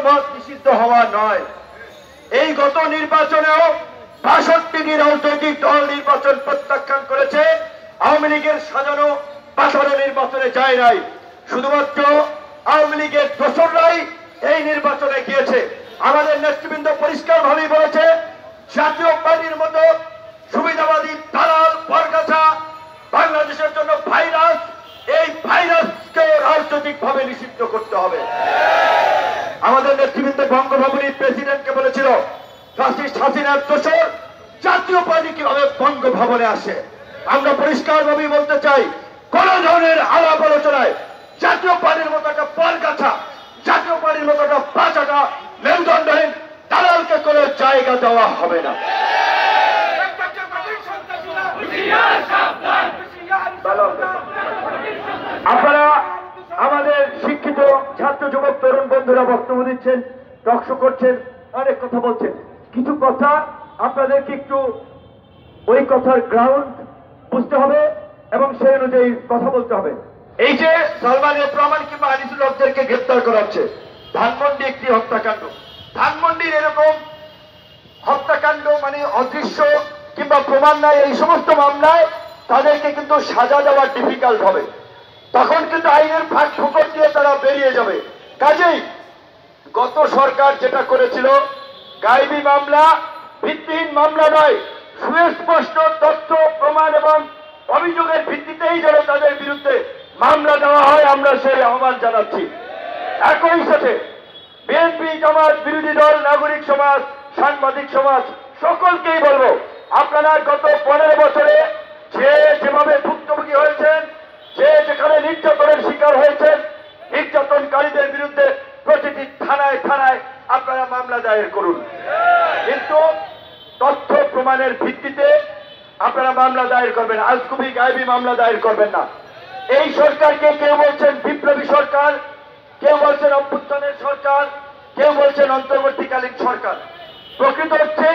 মত নিষিদ্ধ হওয়া নয়। এই গত নির্বাচনেও ৬২টি রাজনৈতিক দল নির্বাচন প্রত্যাখ্যান করেছে। আওয়ামী লীগের সাজানো পাঠানো নির্বাচনে যায় নাই, শুধুমাত্র আওয়ামী লীগের দোসররাই এই নির্বাচনে গিয়েছে। আমাদের নেতৃবৃন্দ পরিষ্কার ভাবেই বলেছে, জাতীয় পার্টির মতো সুবিধাবাদী দালাল বরগাছা বাংলাদেশের জন্য ভাইরাস, এই ভাইরাসকে রাজনৈতিক ভাবে নিষিদ্ধ করতে হবে। আমাদের নেতৃবৃন্দ বঙ্গভবনের প্রেসিডেন্টকে বলেছিল, ফ্যাসিস্ট হাসিনার দোসর জাতীয় পার্টি কিভাবে বঙ্গভবনে আসে। আমরা পরিষ্কার ভাবেই বলতে চাই, কোন ধরনের আলাপ আলোচনায় জাতীয় পার্টির মতো একটা বরগাছা, জাতীয় পার্টির মতো একটা বাঁচাটা মেরুদণ্ডহীন দালালকে কোনো জায়গা দেওয়া হবে না। আপনারা আমাদের শিক্ষিত ছাত্র যুবক তরুণ বন্ধুরা বক্তব্য দিচ্ছেন, টকশো করছেন, অনেক কথা বলছেন। কিছু কথা আপনাদেরকে একটু ওই কথার গ্রাউন্ড বুঝতে হবে এবং সেই অনুযায়ী কথা বলতে হবে। এই যে সালমানের প্রমাণ কিংবা আনিসুল হকদেরকে গ্রেপ্তার করা হচ্ছে, ধানমন্ডি একটি হত্যাকাণ্ড। ধানমন্ডির এরকম হত্যাকাণ্ড মানে অদৃশ্য কিংবা প্রমাণ নাই, এই সমস্ত মামলায় তাদেরকে কিন্তু সাজা দেওয়া ডিফিকাল্ট হবে। তখন কিন্তু আইনের ফাঁক ফোকর দিয়ে তারা বেরিয়ে যাবে। কাজেই গত সরকার যেটা করেছিল, গায়েবী মামলা ভিত্তিহীন মামলা নয়, সুস্পষ্ট তথ্য প্রমাণ এবং অভিযোগের ভিত্তিতেই যেন তাদের বিরুদ্ধে মামলা দেওয়া হয়, আমরা সেই আহ্বান জানাচ্ছি। একই সাথে বিএনপি, জামাত, বিরোধী দল, নাগরিক সমাজ, সাংবাদিক সমাজ সকলকেই বলবো, আপনারা গত 15 বছরে যে যেভাবে ভুক্তভোগী হয়েছেন, যে যেখানে নির্যাতনের শিকার হয়েছেন, নির্যাতনকারীদের বিরুদ্ধে প্রতিটি থানায় থানায় আপনারা মামলা দায়ের করুন, কিন্তু তথ্য প্রমাণের ভিত্তিতে আপনারা মামলা দায়ের করবেন। আজগুবি গায়েবী মামলা দায়ের করবেন না। এই সরকারকে কেউ বলছেন বিপ্লবী সরকার, কেউ বলছেন অভ্যুত্থানের সরকার, কেউ বলছেন অন্তর্বর্তীকালীন সরকার। প্রকৃত হচ্ছে